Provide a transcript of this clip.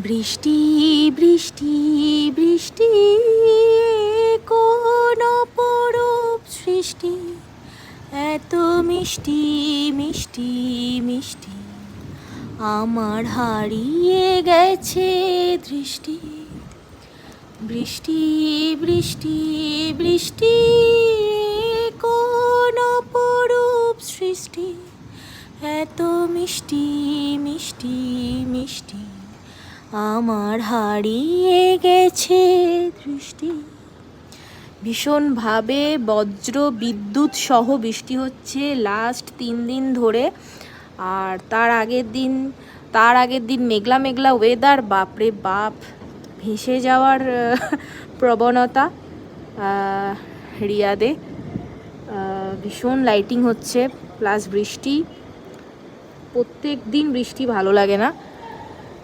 বৃষ্টি বৃষ্টি বৃষ্টি কোন অপরূপ সৃষ্টি, এত মিষ্টি মিষ্টি মিষ্টি, আমার হারিয়ে গেছে দৃষ্টি। বৃষ্টি বৃষ্টি বৃষ্টি কোন অপরূপ সৃষ্টি, এত মিষ্টি মিষ্টি মিষ্টি, আমার হারিয়ে গেছে দৃষ্টি। ভীষণভাবে বজ্র বিদ্যুৎ সহ বৃষ্টি হচ্ছে লাস্ট 3 দিন ধরে। আর তার আগের দিন মেঘলা মেঘলা ওয়েদার, বাপরে বাপ, ভেসে যাওয়ার প্রবণতা রিয়াদে। ভীষণ লাইটিং হচ্ছে প্লাস বৃষ্টি। প্রত্যেক দিন বৃষ্টি ভালো লাগে না,